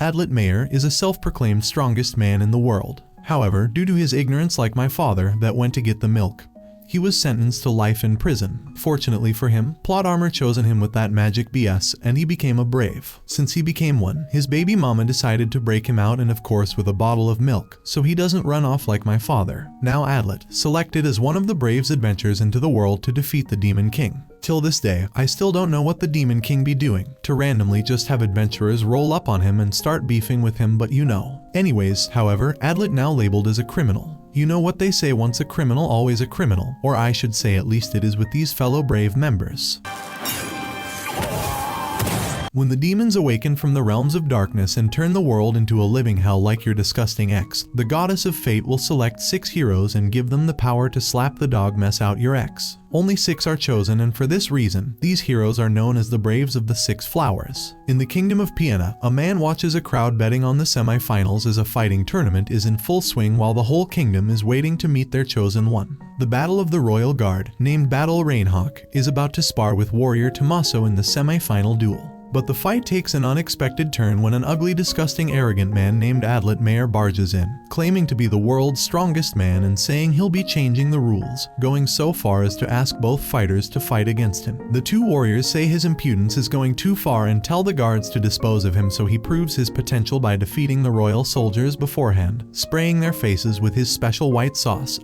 Adlet Mayer is a self-proclaimed strongest man in the world. However, due to his ignorance, like my father that went to get the milk, he was sentenced to life in prison. Fortunately for him, plot armor chosen him with that magic BS, and he became a brave. Since he became one, his baby mama decided to break him out, and of course with a bottle of milk, so he doesn't run off like my father. Now Adlet, selected as one of the Brave's adventures into the world to defeat the Demon King. Till this day, I still don't know what the Demon King be doing, to randomly just have adventurers roll up on him and start beefing with him, but you know. Anyways, however, Adlet now labeled as a criminal. You know what they say, once a criminal always a criminal, or I should say at least it is with these fellow Brave members. When the demons awaken from the realms of darkness and turn the world into a living hell like your disgusting ex, the goddess of fate will select 6 heroes and give them the power to slap the dog mess out your ex. Only 6 are chosen, and for this reason, these heroes are known as the Braves of the 6 Flowers. In the kingdom of Piena, a man watches a crowd betting on the semi-finals as a fighting tournament is in full swing while the whole kingdom is waiting to meet their chosen one. The Battle of the Royal Guard, named Battle Rainhawk, is about to spar with warrior Tommaso in the semi-final duel. But the fight takes an unexpected turn when an ugly, disgusting, arrogant man named Adlet Mayer barges in, claiming to be the world's strongest man and saying he'll be changing the rules, going so far as to ask both fighters to fight against him. The 2 warriors say his impudence is going too far and tell the guards to dispose of him, so he proves his potential by defeating the royal soldiers beforehand, spraying their faces with his special white sauce.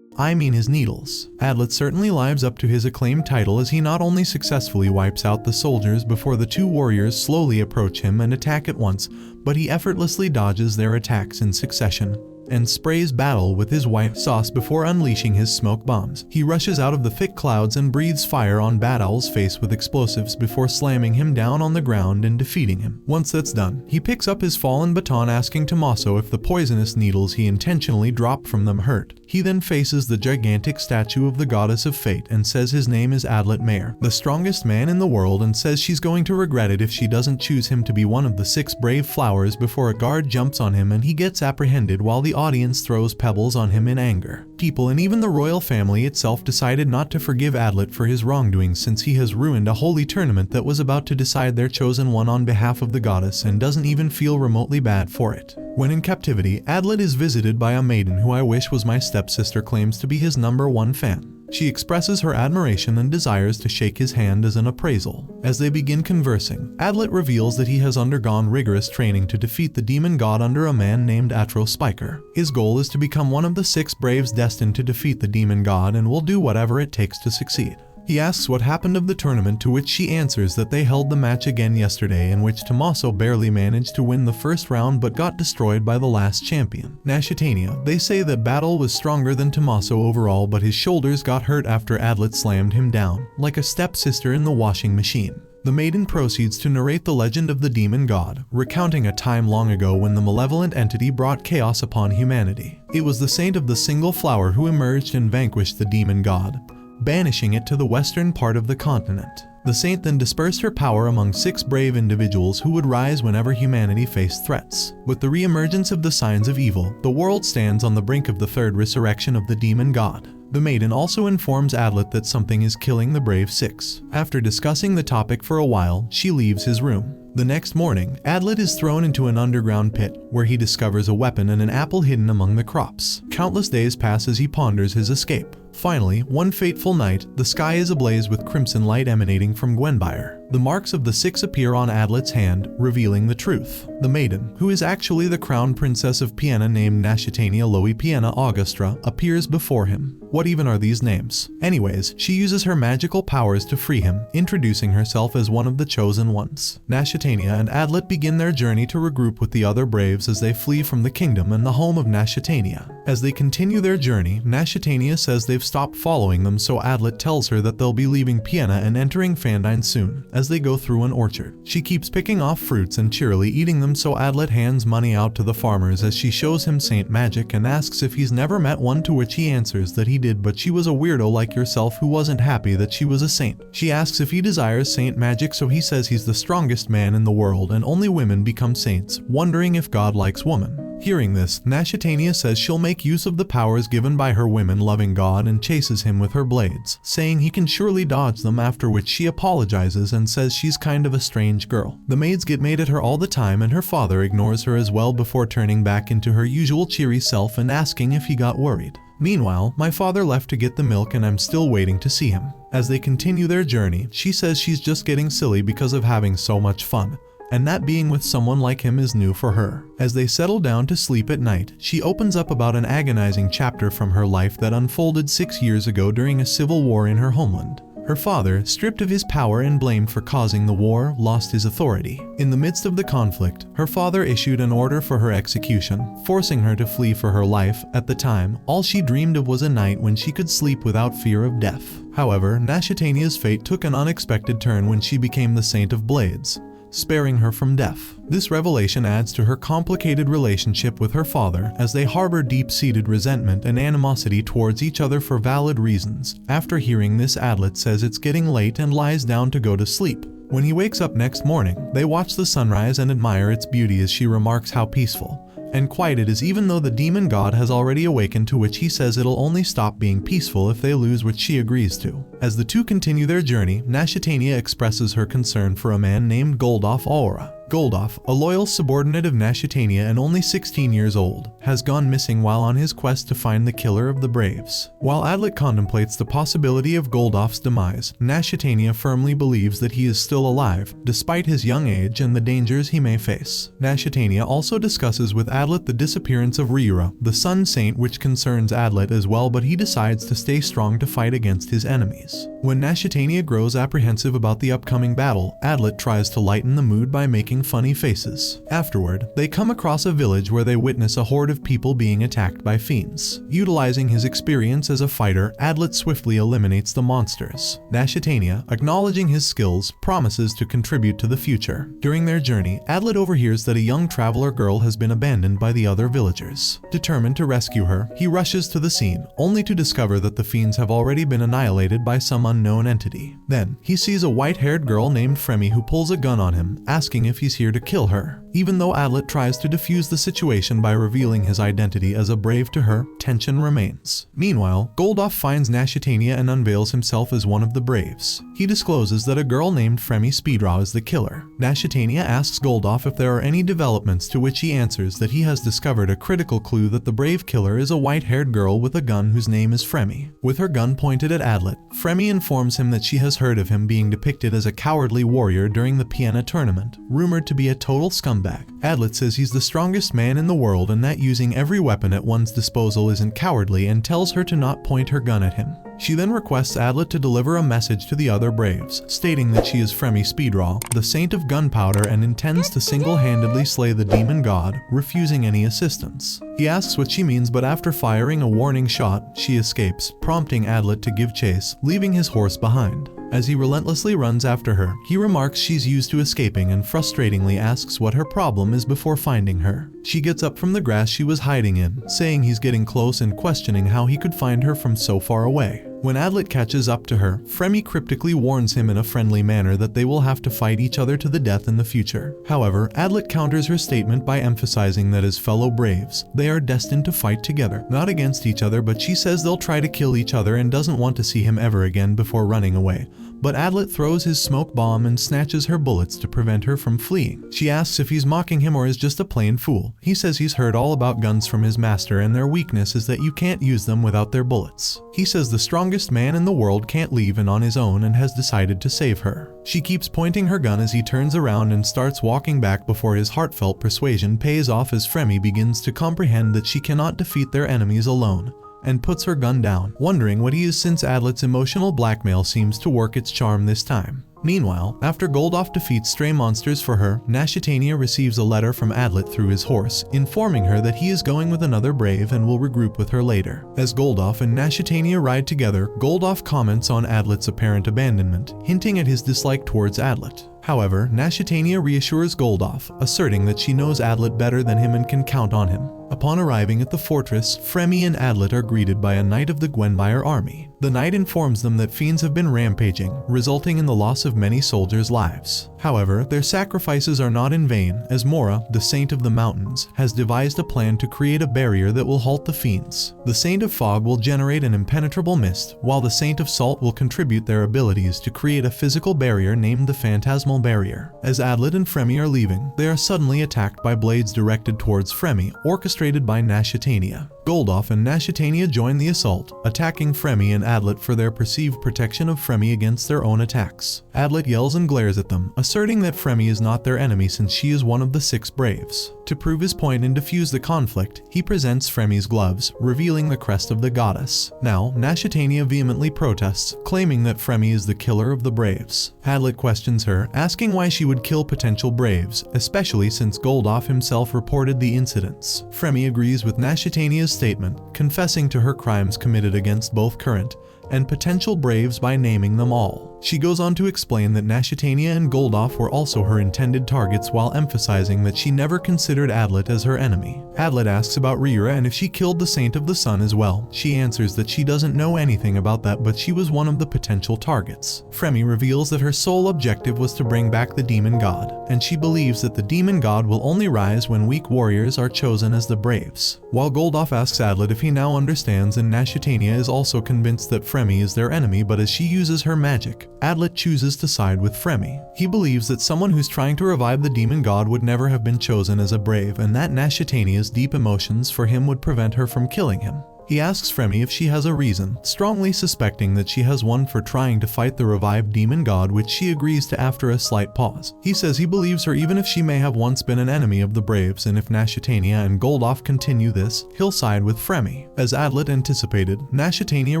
I mean his needles. Adlet certainly lives up to his acclaimed title as he not only successfully wipes out the soldiers before the 2 warriors slowly approach him and attack at once, but he effortlessly dodges their attacks in succession and sprays Battle with his white sauce before unleashing his smoke bombs. He rushes out of the thick clouds and breathes fire on Battle's face with explosives before slamming him down on the ground and defeating him. Once that's done, he picks up his fallen baton, asking Tommaso if the poisonous needles he intentionally dropped from them hurt. He then faces the gigantic statue of the goddess of fate and says his name is Adlet Mayer, the strongest man in the world, and says she's going to regret it if she doesn't choose him to be one of the 6 Brave Flowers before a guard jumps on him and he gets apprehended while the audience throws pebbles on him in anger. People and even the royal family itself decided not to forgive Adlet for his wrongdoings, since he has ruined a holy tournament that was about to decide their chosen one on behalf of the goddess, and doesn't even feel remotely bad for it. When in captivity, Adlet is visited by a maiden who I wish was my stepsister, claims to be his #1 fan. She expresses her admiration and desires to shake his hand as an appraisal. As they begin conversing, Adlet reveals that he has undergone rigorous training to defeat the demon god under a man named Atro Spiker. His goal is to become one of the 6 Braves destined to defeat the demon god, and will do whatever it takes to succeed. He asks what happened of the tournament, to which she answers that they held the match again yesterday, in which Tommaso barely managed to win the first round but got destroyed by the last champion, Nascitania. They say that Battle was stronger than Tommaso overall, but his shoulders got hurt after Adlet slammed him down, like a stepsister in the washing machine. The maiden proceeds to narrate the legend of the demon god, recounting a time long ago when the malevolent entity brought chaos upon humanity. It was the saint of the single flower who emerged and vanquished the demon god, banishing it to the western part of the continent. The saint then dispersed her power among 6 brave individuals who would rise whenever humanity faced threats. With the re-emergence of the signs of evil, the world stands on the brink of the 3rd resurrection of the demon god. The maiden also informs Adlet that something is killing the Brave 6. After discussing the topic for a while, she leaves his room. The next morning, Adlet is thrown into an underground pit, where he discovers a weapon and an apple hidden among the crops. Countless days pass as he ponders his escape. Finally, one fateful night, the sky is ablaze with crimson light emanating from Gwenbyre. The marks of the 6 appear on Adlet's hand, revealing the truth. The maiden, who is actually the crown princess of Piena named Nascitania Loi Piena Augustra, appears before him. What even are these names? Anyways, she uses her magical powers to free him, introducing herself as one of the chosen ones. Nascitania and Adlet begin their journey to regroup with the other Braves as they flee from the kingdom and the home of Nascitania. As they continue their journey, Nascitania says they've stopped following them, so Adlet tells her that they'll be leaving Piena and entering Fandine soon. As they go through an orchard, she keeps picking off fruits and cheerily eating them, so Adlet hands money out to the farmers as she shows him Saint Magic and asks if he's never met one, to which he answers that he did, but she was a weirdo like yourself who wasn't happy that she was a saint. She asks if he desires Saint Magic, so he says he's the strongest man in the world and only women become saints, wondering if God likes woman. Hearing this, Nashitania says she'll make use of the powers given by her women-loving god and chases him with her blades, saying he can surely dodge them, after which she apologizes and says she's kind of a strange girl. The maids get mad at her all the time and her father ignores her as well before turning back into her usual cheery self and asking if he got worried. Meanwhile, my father left to get the milk and I'm still waiting to see him. As they continue their journey, she says she's just getting silly because of having so much fun, and that being with someone like him is new for her. As they settle down to sleep at night, she opens up about an agonizing chapter from her life that unfolded 6 years ago during a civil war in her homeland. Her father, stripped of his power and blamed for causing the war, lost his authority. In the midst of the conflict, her father issued an order for her execution, forcing her to flee for her life. At the time, all she dreamed of was a night when she could sleep without fear of death. However, Nashitania's fate took an unexpected turn when she became the Saint of Blades, sparing her from death. This revelation adds to her complicated relationship with her father, as they harbor deep-seated resentment and animosity towards each other for valid reasons. After hearing this, Adlet says it's getting late and lies down to go to sleep. When he wakes up next morning, they watch the sunrise and admire its beauty as she remarks how peaceful and quiet it is, even though the demon god has already awakened, to which he says it'll only stop being peaceful if they lose, which she agrees to. As the two continue their journey, Nashitania expresses her concern for a man named Goldoff Aura. Goldoff, a loyal subordinate of Nashitania and only 16 years old, has gone missing while on his quest to find the killer of the Braves. While Adlet contemplates the possibility of Goldoff's demise, Nashitania firmly believes that he is still alive, despite his young age and the dangers he may face. Nashitania also discusses with Adlet the disappearance of Ryura, the Sun Saint, which concerns Adlet as well, but he decides to stay strong to fight against his enemies. When Nashitania grows apprehensive about the upcoming battle, Adlet tries to lighten the mood by making funny faces. Afterward, they come across a village where they witness a horde of people being attacked by fiends. Utilizing his experience as a fighter, Adlet swiftly eliminates the monsters. Nashitania, acknowledging his skills, promises to contribute to the future. During their journey, Adlet overhears that a young traveler girl has been abandoned by the other villagers. Determined to rescue her, he rushes to the scene, only to discover that the fiends have already been annihilated by some unknown entity. Then, he sees a white-haired girl named Fremi who pulls a gun on him, asking if he's here to kill her. Even though Adlet tries to defuse the situation by revealing his identity as a brave to her, tension remains. Meanwhile, Goldoff finds Nashitania and unveils himself as one of the Braves. He discloses that a girl named Fremi Speedraw is the killer. Nashitania asks Goldoff if there are any developments, to which he answers that he has discovered a critical clue that the Brave killer is a white-haired girl with a gun whose name is Fremi. With her gun pointed at Adlet, Fremi informs him that she has heard of him being depicted as a cowardly warrior during the Piena tournament, rumored to be a total scumbag. Adlet says he's the strongest man in the world and that using every weapon at one's disposal isn't cowardly, and tells her to not point her gun at him. She then requests Adlet to deliver a message to the other Braves, stating that she is Fremi Speedraw, the Saint of Gunpowder, and intends to single-handedly slay the demon god, refusing any assistance. He asks what she means, but after firing a warning shot, she escapes, prompting Adlet to give chase, leaving his horse behind. As he relentlessly runs after her, he remarks she's used to escaping and frustratingly asks what her problem is before finding her. She gets up from the grass she was hiding in, saying he's getting close and questioning how he could find her from so far away. When Adlet catches up to her, Fremi cryptically warns him in a friendly manner that they will have to fight each other to the death in the future. However, Adlet counters her statement by emphasizing that as fellow Braves, they are destined to fight together, not against each other, but she says they'll try to kill each other and doesn't want to see him ever again before running away. But Adlet throws his smoke bomb and snatches her bullets to prevent her from fleeing. She asks if he's mocking him or is just a plain fool. He says he's heard all about guns from his master and their weakness is that you can't use them without their bullets. He says the strongest man in the world can't leave and on his own and has decided to save her. She keeps pointing her gun as he turns around and starts walking back before his heartfelt persuasion pays off as Fremi begins to comprehend that she cannot defeat their enemies alone, and puts her gun down, wondering what he is since Adlet's emotional blackmail seems to work its charm this time. Meanwhile, after Goldoff defeats stray monsters for her, Nashitania receives a letter from Adlet through his horse, informing her that he is going with another Brave and will regroup with her later. As Goldoff and Nashitania ride together, Goldoff comments on Adlet's apparent abandonment, hinting at his dislike towards Adlet. However, Nashitania reassures Goldoff, asserting that she knows Adlet better than him and can count on him. Upon arriving at the fortress, Fremi and Adlet are greeted by a knight of the Gwenmire army. The knight informs them that fiends have been rampaging, resulting in the loss of many soldiers' lives. However, their sacrifices are not in vain, as Mora, the Saint of the Mountains, has devised a plan to create a barrier that will halt the fiends. The Saint of Fog will generate an impenetrable mist, while the Saint of Salt will contribute their abilities to create a physical barrier named the Phantasmal Barrier. As Adlet and Fremi are leaving, they are suddenly attacked by blades directed towards Fremi, orchestrated by Nashitania. Goldoff and Nashitania join the assault, attacking Fremi and Adlet for their perceived protection of Fremi against their own attacks. Adlet yells and glares at them, asserting that Fremi is not their enemy since she is one of the 6 braves. To prove his point and defuse the conflict, he presents Fremi's gloves, revealing the crest of the goddess. Now, Nashitania vehemently protests, claiming that Fremi is the killer of the braves. Adlet questions her, asking why she would kill potential braves, especially since Goldoff himself reported the incidents. Fremi agrees with Nashitania's statement, confessing to her crimes committed against both current and potential braves by naming them all. She goes on to explain that Nashitania and Goldoff were also her intended targets while emphasizing that she never considered Adlet as her enemy. Adlet asks about Rira and if she killed the Saint of the Sun as well. She answers that she doesn't know anything about that, but she was one of the potential targets. Fremi reveals that her sole objective was to bring back the demon god, and she believes that the demon god will only rise when weak warriors are chosen as the braves. While Goldoff asks Adlet if he now understands, and Nashitania is also convinced that Fremi is their enemy, but as she uses her magic, Adlet chooses to side with Fremi. He believes that someone who's trying to revive the demon god would never have been chosen as a brave, and that Nashitania's deep emotions for him would prevent her from killing him. He asks Fremi if she has a reason, strongly suspecting that she has one for trying to fight the revived demon god, which she agrees to after a slight pause. He says he believes her even if she may have once been an enemy of the braves, and if Nashitania and Goldoff continue this, he'll side with Fremi. As Adlet anticipated, Nashitania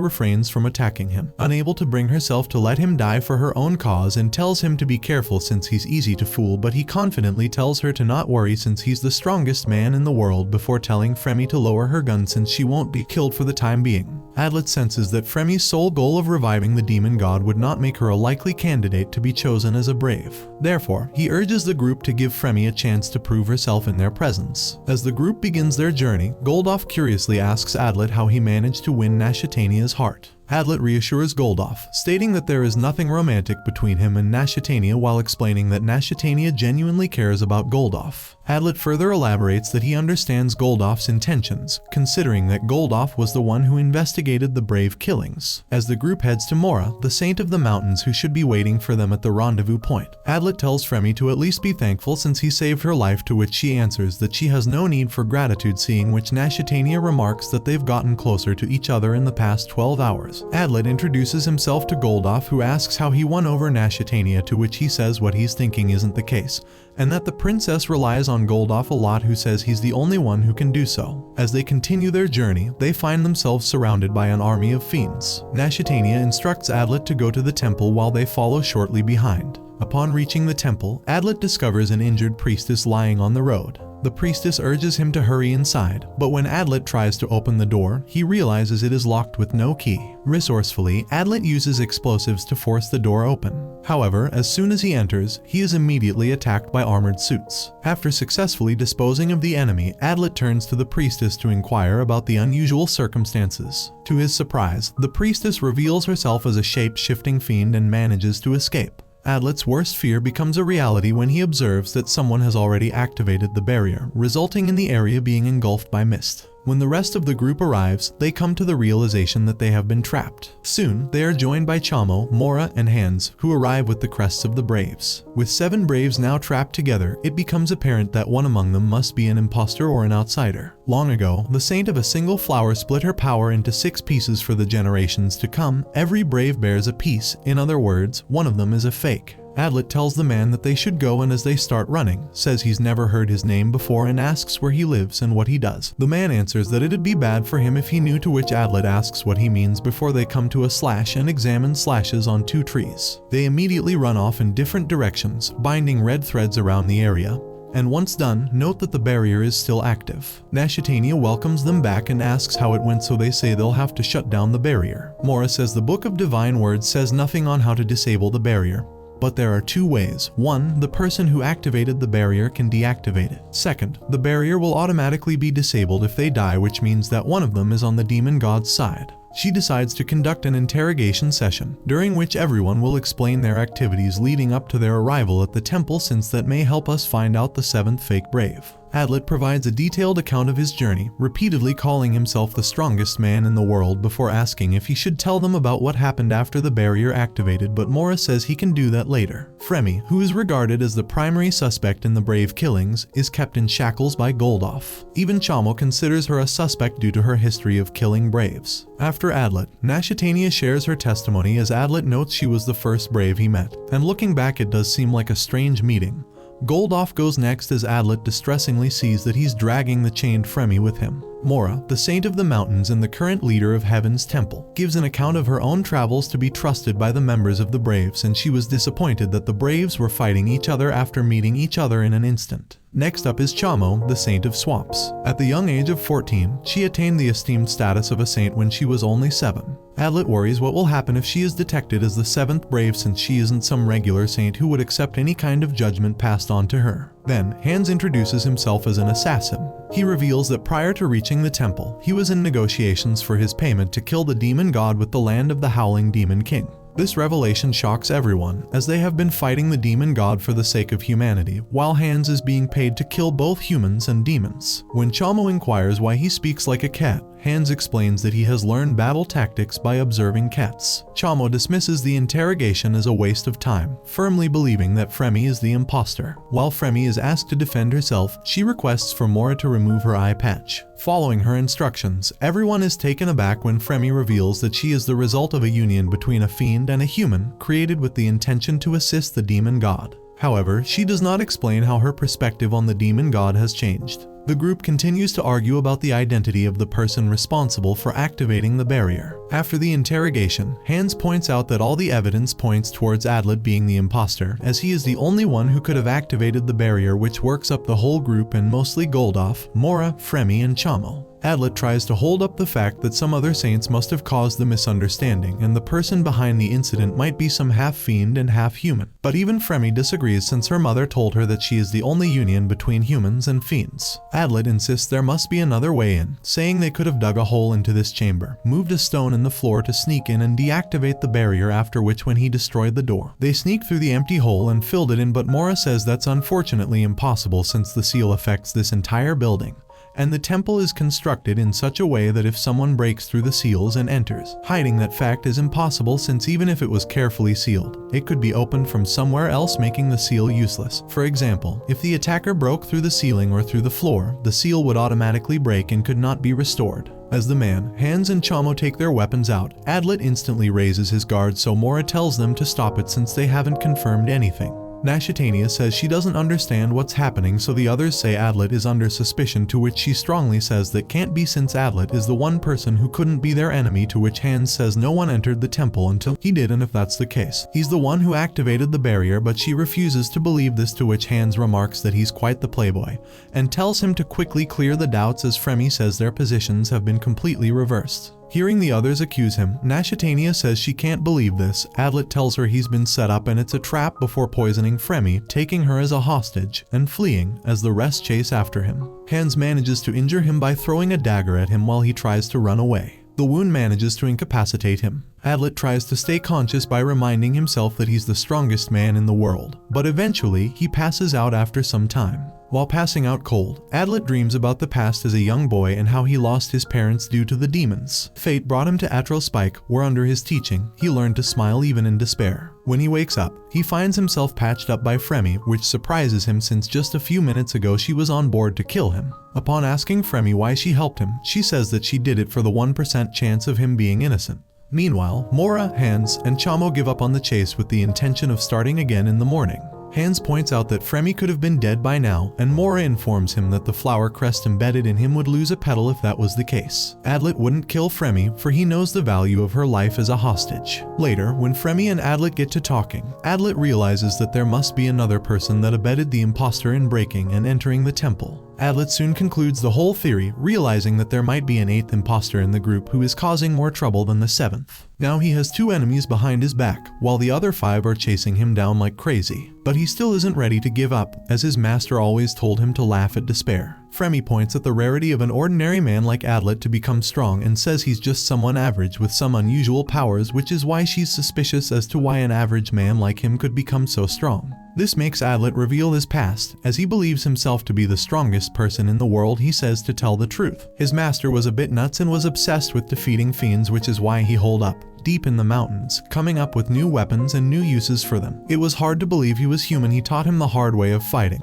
refrains from attacking him, unable to bring herself to let him die for her own cause, and tells him to be careful since he's easy to fool, but he confidently tells her to not worry since he's the strongest man in the world, before telling Fremi to lower her gun since she won't be killed for the time being. Adlet senses that Fremi's sole goal of reviving the demon god would not make her a likely candidate to be chosen as a brave. Therefore, he urges the group to give Fremi a chance to prove herself in their presence. As the group begins their journey, Goldoff curiously asks Adlet how he managed to win Nashitania's heart. Adlet reassures Goldoff, stating that there is nothing romantic between him and Nashitania, while explaining that Nashitania genuinely cares about Goldoff. Adlet further elaborates that he understands Goldoff's intentions, considering that Goldoff was the one who investigated the brave killings. As the group heads to Mora, the Saint of the Mountains, who should be waiting for them at the rendezvous point, Adlet tells Fremi to at least be thankful since he saved her life, to which she answers that she has no need for gratitude, seeing which Nashitania remarks that they've gotten closer to each other in the past 12 hours. Adlet introduces himself to Goldoff, who asks how he won over Nashitania, to which he says what he's thinking isn't the case, and that the princess relies on Goldoff a lot, who says he's the only one who can do so. As they continue their journey, they find themselves surrounded by an army of fiends. Nashitania instructs Adlet to go to the temple while they follow shortly behind. Upon reaching the temple, Adlet discovers an injured priestess lying on the road. The priestess urges him to hurry inside, but when Adlet tries to open the door, he realizes it is locked with no key. Resourcefully, Adlet uses explosives to force the door open. However, as soon as he enters, he is immediately attacked by armored suits. After successfully disposing of the enemy, Adlet turns to the priestess to inquire about the unusual circumstances. To his surprise, the priestess reveals herself as a shape-shifting fiend and manages to escape. Adlet's worst fear becomes a reality when he observes that someone has already activated the barrier, resulting in the area being engulfed by mist. When the rest of the group arrives, they come to the realization that they have been trapped. Soon, they are joined by Chamo, Mora, and Hans, who arrive with the crests of the Braves. With 7 Braves now trapped together, it becomes apparent that one among them must be an imposter or an outsider. Long ago, the Saint of a single flower split her power into 6 pieces. For the generations to come, every Brave bears a piece. In other words, one of them is a fake. Adlet tells the man that they should go, and as they start running, says he's never heard his name before and asks where he lives and what he does. The man answers that it'd be bad for him if he knew, to which Adlet asks what he means before they come to a slash and examine slashes on 2 trees. They immediately run off in different directions, binding red threads around the area. And once done, note that the barrier is still active. Nashitania welcomes them back and asks how it went, so they say they'll have to shut down the barrier. Mora says the Book of Divine Words says nothing on how to disable the barrier. But there are 2 ways. 1, the person who activated the barrier can deactivate it. 2nd, the barrier will automatically be disabled if they die, which means that one of them is on the demon god's side. she decides to conduct an interrogation session, during which everyone will explain their activities leading up to their arrival at the temple, since that may help us find out the 7th fake brave. Adlet provides a detailed account of his journey, repeatedly calling himself the strongest man in the world before asking if he should tell them about what happened after the barrier activated, but Mora says he can do that later. Fremi, who is regarded as the primary suspect in the brave killings, is kept in shackles by Goldoff. Even Chamo considers her a suspect due to her history of killing braves. After Adlet, Nashitania shares her testimony as Adlet notes she was the first brave he met, and looking back it does seem like a strange meeting. Goldoff goes next as Adlet distressingly sees that he's dragging the chained Fremi with him. Mora, the saint of the mountains and the current leader of Heaven's temple, gives an account of her own travels to be trusted by the members of the Braves, and she was disappointed that the Braves were fighting each other after meeting each other in an instant. Next up is Chamo, the saint of swamps. At the young age of 14, she attained the esteemed status of a saint when she was only 7. Adlet worries what will happen if she is detected as the 7th brave, since she isn't some regular saint who would accept any kind of judgment passed on to her. Then, Hans introduces himself as an assassin. He reveals that prior to reaching the temple, he was in negotiations for his payment to kill the demon god with the land of the Howling Demon King. This revelation shocks everyone, as they have been fighting the demon god for the sake of humanity, while Hans is being paid to kill both humans and demons. When Chamo inquires why he speaks like a cat, Hans explains that he has learned battle tactics by observing cats. Chamo dismisses the interrogation as a waste of time, firmly believing that Fremi is the imposter. While Fremi is asked to defend herself, she requests for Mora to remove her eye patch. Following her instructions, everyone is taken aback when Fremi reveals that she is the result of a union between a fiend and a human, created with the intention to assist the demon god. However, she does not explain how her perspective on the demon god has changed. The group continues to argue about the identity of the person responsible for activating the barrier. After the interrogation, Hans points out that all the evidence points towards Adlet being the imposter, as he is the only one who could have activated the barrier, which works up the whole group and mostly Goldoff, Mora, Fremi, and Chamo. Adlet tries to hold up the fact that some other saints must have caused the misunderstanding, and the person behind the incident might be some half-fiend and half-human. But even Fremi disagrees, since her mother told her that she is the only union between humans and fiends. Adlet insists there must be another way in, saying they could have dug a hole into this chamber, moved a stone in the floor to sneak in and deactivate the barrier, after which when he destroyed the door, they sneak through the empty hole and filled it in, but Mora says that's unfortunately impossible since the seal affects this entire building. And the temple is constructed in such a way that if someone breaks through the seals and enters, hiding that fact is impossible, since even if it was carefully sealed, it could be opened from somewhere else, making the seal useless. For example, if the attacker broke through the ceiling or through the floor, the seal would automatically break and could not be restored. As the man, Hans, and Chamo take their weapons out, Adlet instantly raises his guard, so Mora tells them to stop it since they haven't confirmed anything. Nashitania says she doesn't understand what's happening, so the others say Adlet is under suspicion, to which she strongly says that can't be, since Adlet is the one person who couldn't be their enemy, to which Hans says no one entered the temple until he did, and if that's the case, he's the one who activated the barrier, but she refuses to believe this, to which Hans remarks that he's quite the playboy, and tells him to quickly clear the doubts, as Fremi says their positions have been completely reversed. Hearing the others accuse him, Nashitania says she can't believe this. Adlet tells her he's been set up and it's a trap, before poisoning Fremi, taking her as a hostage, and fleeing, as the rest chase after him. Hans manages to injure him by throwing a dagger at him while he tries to run away. The wound manages to incapacitate him. Adlet tries to stay conscious by reminding himself that he's the strongest man in the world, but eventually he passes out after some time. While passing out cold, Adlet dreams about the past as a young boy and how he lost his parents due to the demons. Fate brought him to Atrospike, where under his teaching, he learned to smile even in despair. When he wakes up, he finds himself patched up by Fremi, which surprises him since just a few minutes ago she was on board to kill him. Upon asking Fremi why she helped him, she says that she did it for the 1% chance of him being innocent. Meanwhile, Mora, Hans, and Chamo give up on the chase with the intention of starting again in the morning. Hans points out that Fremi could have been dead by now, and Mora informs him that the flower crest embedded in him would lose a petal if that was the case. Adlet wouldn't kill Fremi, for he knows the value of her life as a hostage. Later, when Fremi and Adlet get to talking, Adlet realizes that there must be another person that abetted the imposter in breaking and entering the temple. Adlet soon concludes the whole theory, realizing that there might be an 8th imposter in the group who is causing more trouble than the 7th. Now he has 2 enemies behind his back, while the other 5 are chasing him down like crazy. But he still isn't ready to give up, as his master always told him to laugh at despair. Fremi points at the rarity of an ordinary man like Adlet to become strong and says he's just someone average with some unusual powers, which is why she's suspicious as to why an average man like him could become so strong. This makes Adlet reveal his past, as he believes himself to be the strongest person in the world. He says to tell the truth. His master was a bit nuts and was obsessed with defeating fiends, which is why he holed up deep in the mountains, coming up with new weapons and new uses for them. It was hard to believe he was human. He taught him the hard way of fighting.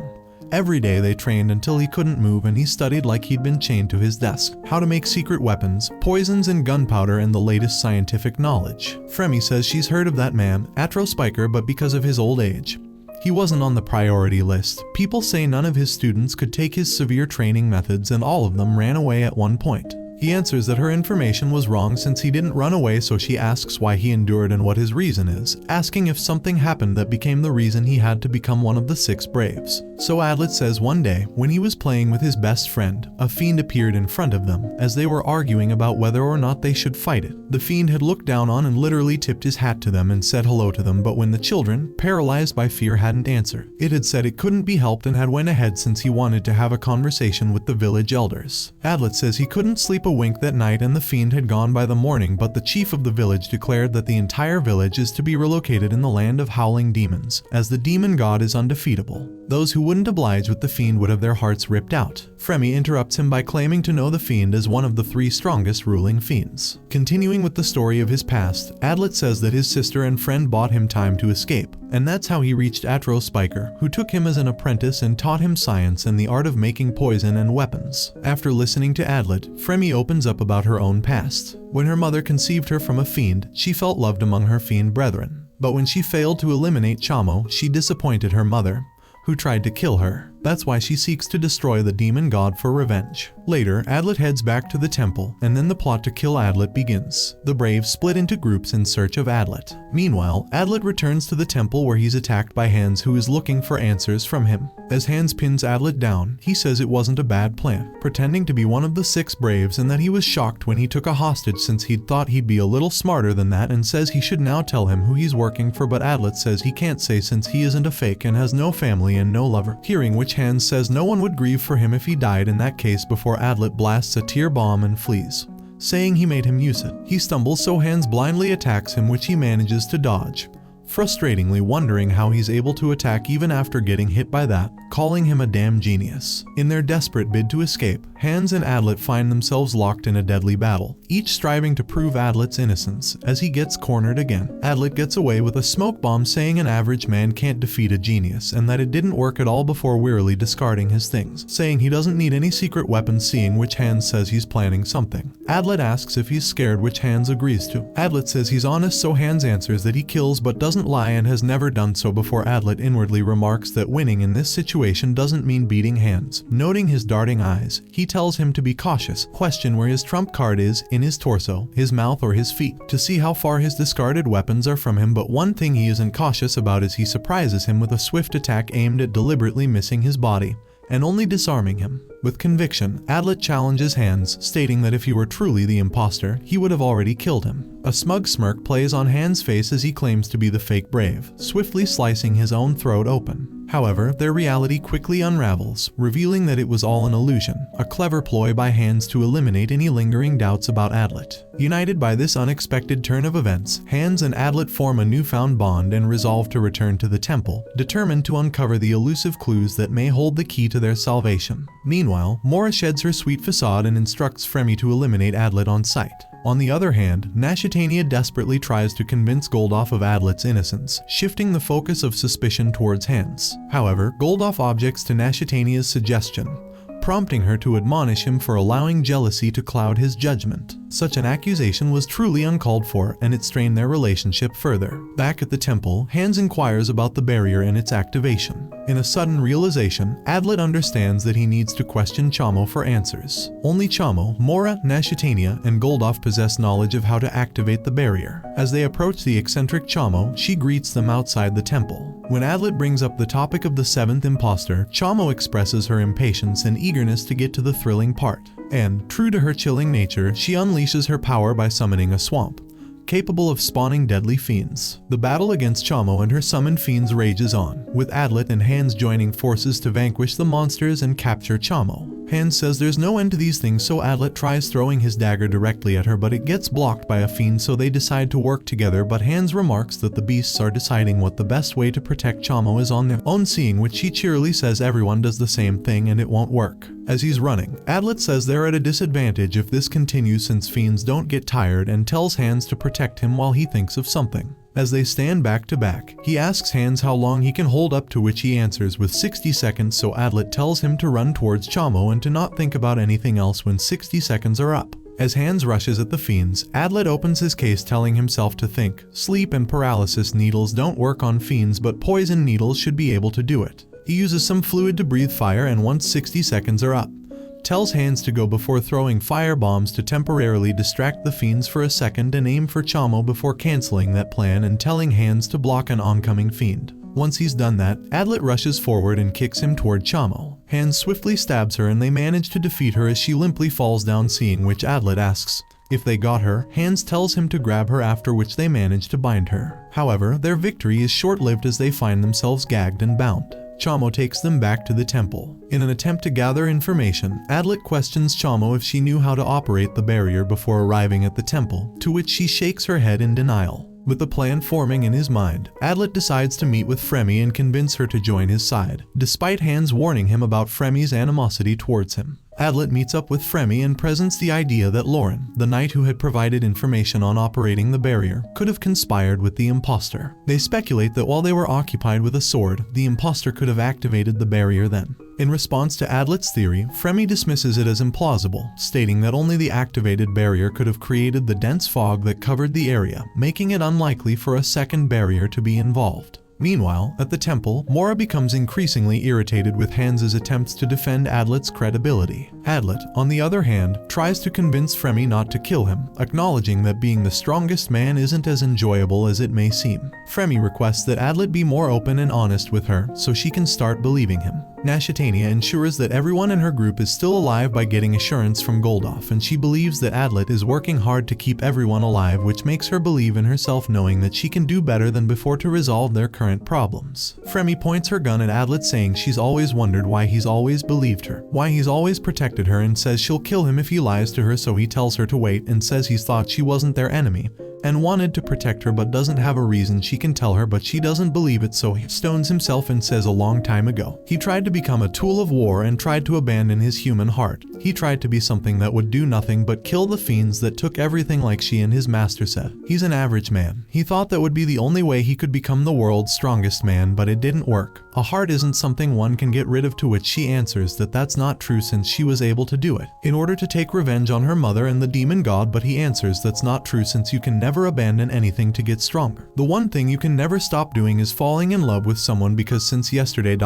Every day they trained until he couldn't move, and he studied like he'd been chained to his desk. How to make secret weapons, poisons and gunpowder, and the latest scientific knowledge. Fremi says she's heard of that man, Atro Spiker, but because of his old age, he wasn't on the priority list. People say none of his students could take his severe training methods, and all of them ran away at one point. He answers that her information was wrong since he didn't run away, so she asks why he endured and what his reason is, asking if something happened that became the reason he had to become one of the 6 braves. So Adlet says one day, when he was playing with his best friend, a fiend appeared in front of them, as they were arguing about whether or not they should fight it. The fiend had looked down on and literally tipped his hat to them and said hello to them, but when the children, paralyzed by fear, hadn't answered, it had said it couldn't be helped and had went ahead since he wanted to have a conversation with the village elders. Adlet says he couldn't sleep a wink that night and the fiend had gone by the morning, but the chief of the village declared that the entire village is to be relocated in the land of howling demons, as the demon god is undefeatable. Those who wouldn't oblige with the fiend would have their hearts ripped out. Fremi interrupts him by claiming to know the fiend as one of the 3 strongest ruling fiends. Continuing with the story of his past, Adlet says that his sister and friend bought him time to escape, and that's how he reached Atro Spiker, who took him as an apprentice and taught him science and the art of making poison and weapons. After listening to Adlet, Fremi opens up about her own past. When her mother conceived her from a fiend, she felt loved among her fiend brethren. But when she failed to eliminate Chamo, she disappointed her mother, who tried to kill her. That's why she seeks to destroy the demon god for revenge. Later, Adlet heads back to the temple, and then the plot to kill Adlet begins. The braves split into groups in search of Adlet. Meanwhile, Adlet returns to the temple where he's attacked by Hans, who is looking for answers from him. As Hans pins Adlet down, he says it wasn't a bad plan, pretending to be one of the 6 braves, and that he was shocked when he took a hostage since he'd thought he'd be a little smarter than that, and says he should now tell him who he's working for, but Adlet says he can't say since he isn't a fake and has no family and no lover. Hearing which, Hans says no one would grieve for him if he died in that case before Adlet blasts a tear bomb and flees, saying he made him use it. He stumbles, so Hans blindly attacks him, which he manages to dodge, frustratingly wondering how he's able to attack even after getting hit by that, calling him a damn genius. In their desperate bid to escape, Hans and Adlet find themselves locked in a deadly battle, each striving to prove Adlet's innocence. As he gets cornered again, Adlet gets away with a smoke bomb, saying an average man can't defeat a genius and that it didn't work at all, before wearily discarding his things, saying he doesn't need any secret weapons, seeing which Hans says he's planning something. Adlet asks if he's scared, which Hans agrees to. Adlet says he's honest, so Hans answers that he kills but doesn't lie and has never done so before. Adlet inwardly remarks that winning in this situation doesn't mean beating Hans. Noting his darting eyes, he tells him to be cautious, question where his trump card is, in his torso, his mouth, or his feet, to see how far his discarded weapons are from him. But one thing he isn't cautious about is he surprises him with a swift attack aimed at deliberately missing his body and only disarming him. With conviction, Adlet challenges Hans, stating that if he were truly the imposter, he would have already killed him. A smug smirk plays on Hans' face as he claims to be the fake brave, swiftly slicing his own throat open. However, their reality quickly unravels, revealing that it was all an illusion, a clever ploy by Hans to eliminate any lingering doubts about Adlet. United by this unexpected turn of events, Hans and Adlet form a newfound bond and resolve to return to the temple, determined to uncover the elusive clues that may hold the key to their salvation. Meanwhile, Mora sheds her sweet facade and instructs Fremi to eliminate Adlet on sight. On the other hand, Nashitania desperately tries to convince Goldoff of Adlet's innocence, shifting the focus of suspicion towards Hans. However, Goldoff objects to Nashitania's suggestion, prompting her to admonish him for allowing jealousy to cloud his judgment. Such an accusation was truly uncalled for, and it strained their relationship further. Back at the temple, Hans inquires about the barrier and its activation. In a sudden realization, Adlet understands that he needs to question Chamo for answers. Only Chamo, Mora, Nashitania, and Goldoff possess knowledge of how to activate the barrier. As they approach the eccentric Chamo, she greets them outside the temple. When Adlet brings up the topic of the 7th imposter, Chamo expresses her impatience and eagerness to get to the thrilling part. And, true to her chilling nature, she unleashes her power by summoning a swamp, capable of spawning deadly fiends. The battle against Chamo and her summoned fiends rages on, with Adlet and Hans joining forces to vanquish the monsters and capture Chamo. Hans says there's no end to these things, so Adlet tries throwing his dagger directly at her, but it gets blocked by a fiend, so they decide to work together, but Hans remarks that the beasts are deciding what the best way to protect Chamo is on their own, seeing which he cheerily says everyone does the same thing and it won't work. As he's running, Adlet says they're at a disadvantage if this continues since fiends don't get tired, and tells Hans to protect him while he thinks of something. As they stand back to back, he asks Hans how long he can hold up, to which he answers with 60 seconds, so Adlet tells him to run towards Chamo and to not think about anything else when 60 seconds are up. As Hans rushes at the fiends, Adlet opens his case, telling himself to think. Sleep and paralysis needles don't work on fiends, but poison needles should be able to do it. He uses some fluid to breathe fire, and once 60 seconds are up, tells Hans to go before throwing fire bombs to temporarily distract the fiends for a second and aim for Chamo before cancelling that plan and telling Hans to block an oncoming fiend. Once he's done that, Adlet rushes forward and kicks him toward Chamo. Hans swiftly stabs her and they manage to defeat her as she limply falls down, seeing which Adlet asks if they got her. Hans tells him to grab her, after which they manage to bind her. However, their victory is short-lived as they find themselves gagged and bound. Chamo takes them back to the temple. In an attempt to gather information, Adlet questions Chamo if she knew how to operate the barrier before arriving at the temple, to which she shakes her head in denial. With the plan forming in his mind, Adlet decides to meet with Fremi and convince her to join his side, despite Hans warning him about Fremi's animosity towards him. Adlet meets up with Fremi and presents the idea that Lauren, the knight who had provided information on operating the barrier, could have conspired with the imposter. They speculate that while they were occupied with a sword, the imposter could have activated the barrier then. In response to Adlet's theory, Fremi dismisses it as implausible, stating that only the activated barrier could have created the dense fog that covered the area, making it unlikely for a second barrier to be involved. Meanwhile, at the temple, Mora becomes increasingly irritated with Hans's attempts to defend Adlet's credibility. Adlet, on the other hand, tries to convince Fremi not to kill him, acknowledging that being the strongest man isn't as enjoyable as it may seem. Fremi requests that Adlet be more open and honest with her, so she can start believing him. Nashatania ensures that everyone in her group is still alive by getting assurance from Goldoff, and she believes that Adlet is working hard to keep everyone alive, which makes her believe in herself, knowing that she can do better than before to resolve their current problems. Fremi points her gun at Adlet, saying she's always wondered why he's always believed her, why he's always protected her, and says she'll kill him if he lies to her, so he tells her to wait and says he's thought she wasn't their enemy and wanted to protect her but doesn't have a reason she can tell her, but she doesn't believe it, so he stones himself and says a long time ago he tried to become a tool of war and tried to abandon his human heart. He tried to be something that would do nothing but kill the fiends that took everything, like she and his master said. He's an average man. He thought that would be the only way he could become the world's strongest man, but it didn't work. A heart isn't something one can get rid of, to which she answers that that's not true since she was able to do it in order to take revenge on her mother and the demon god, but he answers that's not true since you can never abandon anything to get stronger. The one thing you can never stop doing is falling in love with someone, because since yesterday ...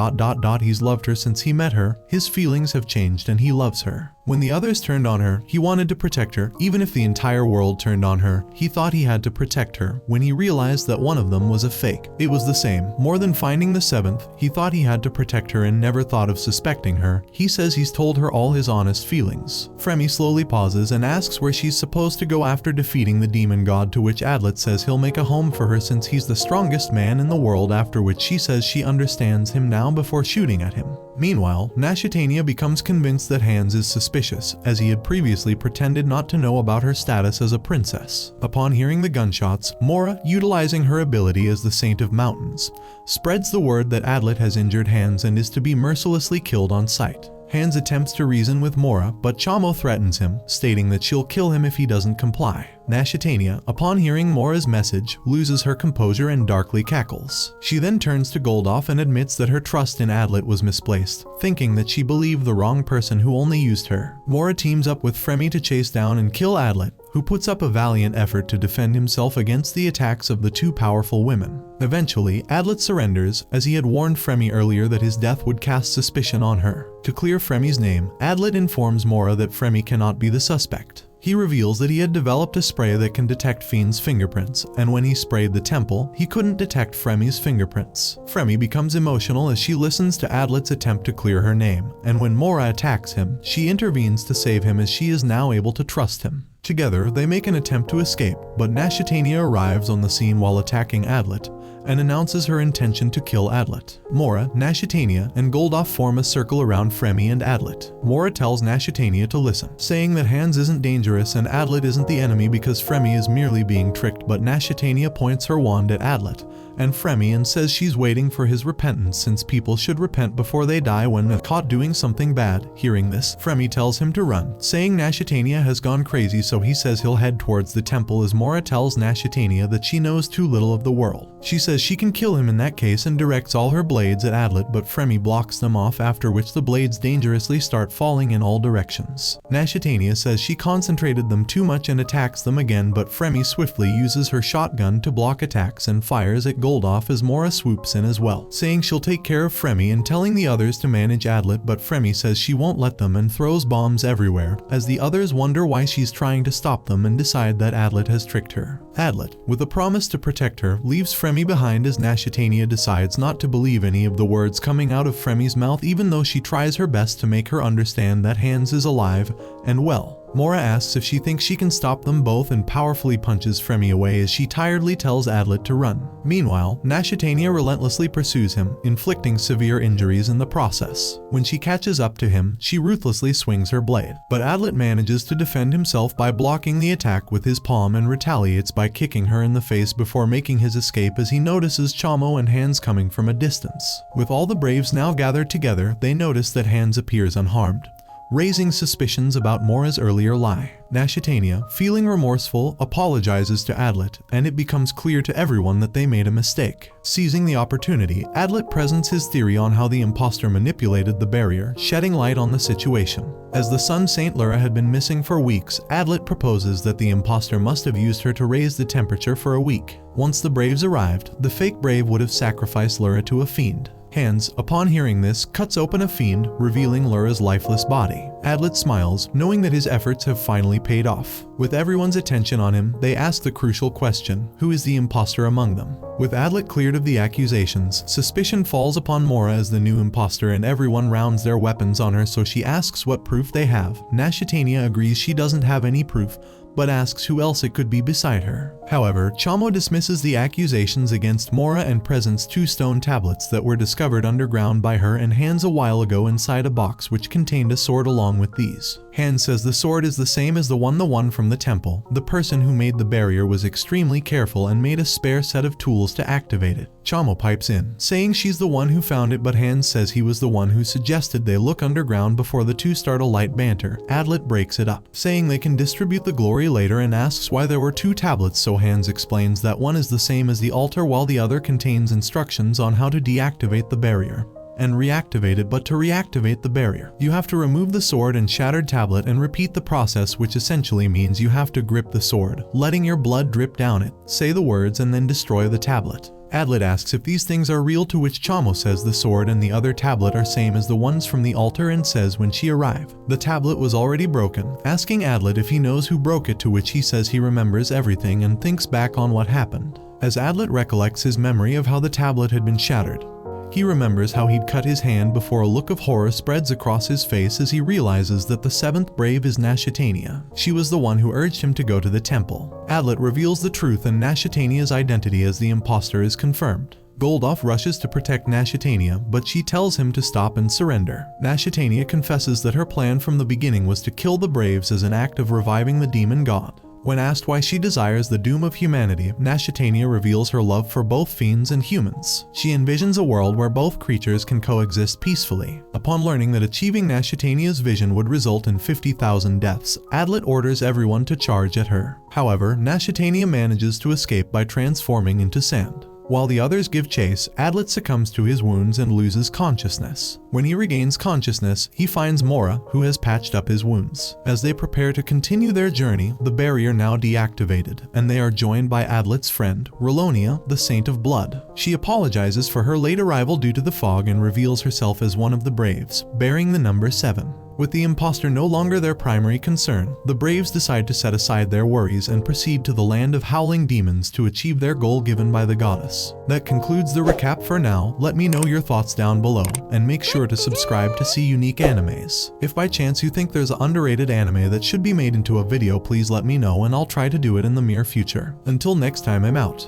he's loved her since he met her, his feelings have changed and he loves her. When the others turned on her, he wanted to protect her. Even if the entire world turned on her, he thought he had to protect her. When he realized that one of them was a fake, it was the same. More than finding the seventh, he thought he had to protect her and never thought of suspecting her. He says he's told her all his honest feelings. Fremi slowly pauses and asks where she's supposed to go after defeating the demon god, to which Adlet says he'll make a home for her since he's the strongest man in the world, after which she says she understands him now before shooting at him. Meanwhile, Nashatania becomes convinced that Hans is suspicious, as he had previously pretended not to know about her status as a princess. Upon hearing the gunshots, Mora, utilizing her ability as the Saint of Mountains, spreads the word that Adlet has injured Hans and is to be mercilessly killed on sight. Hans attempts to reason with Mora, but Chamo threatens him, stating that she'll kill him if he doesn't comply. Nashatania, upon hearing Mora's message, loses her composure and darkly cackles. She then turns to Goldoff and admits that her trust in Adlet was misplaced, thinking that she believed the wrong person who only used her. Mora teams up with Fremi to chase down and kill Adlet, who puts up a valiant effort to defend himself against the attacks of the two powerful women. Eventually, Adlet surrenders, as he had warned Fremi earlier that his death would cast suspicion on her. To clear Fremi's name, Adlet informs Mora that Fremi cannot be the suspect. He reveals that he had developed a spray that can detect fiends' fingerprints, and when he sprayed the temple, he couldn't detect Fremi's fingerprints. Fremi becomes emotional as she listens to Adlet's attempt to clear her name, and when Mora attacks him, she intervenes to save him as she is now able to trust him. Together, they make an attempt to escape, but Nashitania arrives on the scene while attacking Adlet, and announces her intention to kill Adlet. Mora, Nashitania, and Goldoff form a circle around Fremi and Adlet. Mora tells Nashitania to listen, saying that Hans isn't dangerous and Adlet isn't the enemy because Fremi is merely being tricked, but Nashitania points her wand at Adlet and Fremi and says she's waiting for his repentance since people should repent before they die when caught doing something bad. Hearing this, Fremi tells him to run, saying Nashitania has gone crazy, so he says he'll head towards the temple as Mora tells Nashitania that she knows too little of the world. She says she can kill him in that case and directs all her blades at Adlet, but Fremi blocks them off, after which the blades dangerously start falling in all directions. Nashitania says she concentrated them too much and attacks them again, but Fremi swiftly uses her shotgun to block attacks and fires at Goldoff as Mora swoops in as well, saying she'll take care of Fremi and telling the others to manage Adlet, but Fremi says she won't let them and throws bombs everywhere, as the others wonder why she's trying to stop them and decide that Adlet has tricked her. Adlet, with a promise to protect her, leaves Fremi behind as Nashitania decides not to believe any of the words coming out of Fremi's mouth, even though she tries her best to make her understand that Hans is alive and well. Mora asks if she thinks she can stop them both and powerfully punches Fremi away as she tiredly tells Adlet to run. Meanwhile, Nashitania relentlessly pursues him, inflicting severe injuries in the process. When she catches up to him, she ruthlessly swings her blade, but Adlet manages to defend himself by blocking the attack with his palm and retaliates by kicking her in the face before making his escape as he notices Chamo and Hans coming from a distance. With all the Braves now gathered together, they notice that Hans appears unharmed, raising suspicions about Mora's earlier lie. Nashitania, feeling remorseful, apologizes to Adlet, and it becomes clear to everyone that they made a mistake. Seizing the opportunity, Adlet presents his theory on how the imposter manipulated the barrier, shedding light on the situation. As the Sun Saint Lura had been missing for weeks, Adlet proposes that the imposter must have used her to raise the temperature for a week. Once the Braves arrived, the fake Brave would have sacrificed Lura to a fiend. Hans, upon hearing this, cuts open a fiend, revealing Lura's lifeless body. Adlet smiles, knowing that his efforts have finally paid off. With everyone's attention on him, they ask the crucial question, who is the imposter among them? With Adlet cleared of the accusations, suspicion falls upon Mora as the new imposter and everyone rounds their weapons on her, so she asks what proof they have. Nashitania agrees she doesn't have any proof, but asks who else it could be beside her. However, Chamo dismisses the accusations against Mora and presents 2 stone tablets that were discovered underground by her and Hans a while ago inside a box which contained a sword along with these. Hans says the sword is the same as the one from the temple. The person who made the barrier was extremely careful and made a spare set of tools to activate it. Chamo pipes in, saying she's the one who found it, but Hans says he was the one who suggested they look underground before the 2 start a light banter. Adlet breaks it up, saying they can distribute the glory later and asks why there were 2 tablets, so Hans explains that one is the same as the altar while the other contains instructions on how to deactivate the barrier and reactivate it, but to reactivate the barrier, you have to remove the sword and shattered tablet and repeat the process, which essentially means you have to grip the sword, letting your blood drip down it, say the words and then destroy the tablet. Adlet asks if these things are real, to which Chamo says the sword and the other tablet are same as the ones from the altar and says when she arrived, the tablet was already broken, asking Adlet if he knows who broke it, to which he says he remembers everything and thinks back on what happened. As Adlet recollects his memory of how the tablet had been shattered, he remembers how he'd cut his hand before a look of horror spreads across his face as he realizes that the 7th Brave is Nashitania. She was the one who urged him to go to the temple. Adlet reveals the truth and Nashitania's identity as the imposter is confirmed. Goldoff rushes to protect Nashitania, but she tells him to stop and surrender. Nashitania confesses that her plan from the beginning was to kill the Braves as an act of reviving the demon god. When asked why she desires the doom of humanity, Nashitania reveals her love for both fiends and humans. She envisions a world where both creatures can coexist peacefully. Upon learning that achieving Nashitania's vision would result in 50,000 deaths, Adlet orders everyone to charge at her. However, Nashitania manages to escape by transforming into sand. While the others give chase, Adlet succumbs to his wounds and loses consciousness. When he regains consciousness, he finds Mora, who has patched up his wounds. As they prepare to continue their journey, the barrier now deactivated, and they are joined by Adlet's friend, Rolonia, the Saint of Blood. She apologizes for her late arrival due to the fog and reveals herself as one of the Braves, bearing the number 7. With the imposter no longer their primary concern, the Braves decide to set aside their worries and proceed to the land of howling demons to achieve their goal given by the goddess. That concludes the recap for now. Let me know your thoughts down below, and make sure to subscribe to see unique animes. If by chance you think there's an underrated anime that should be made into a video, please let me know and I'll try to do it in the near future. Until next time, I'm out.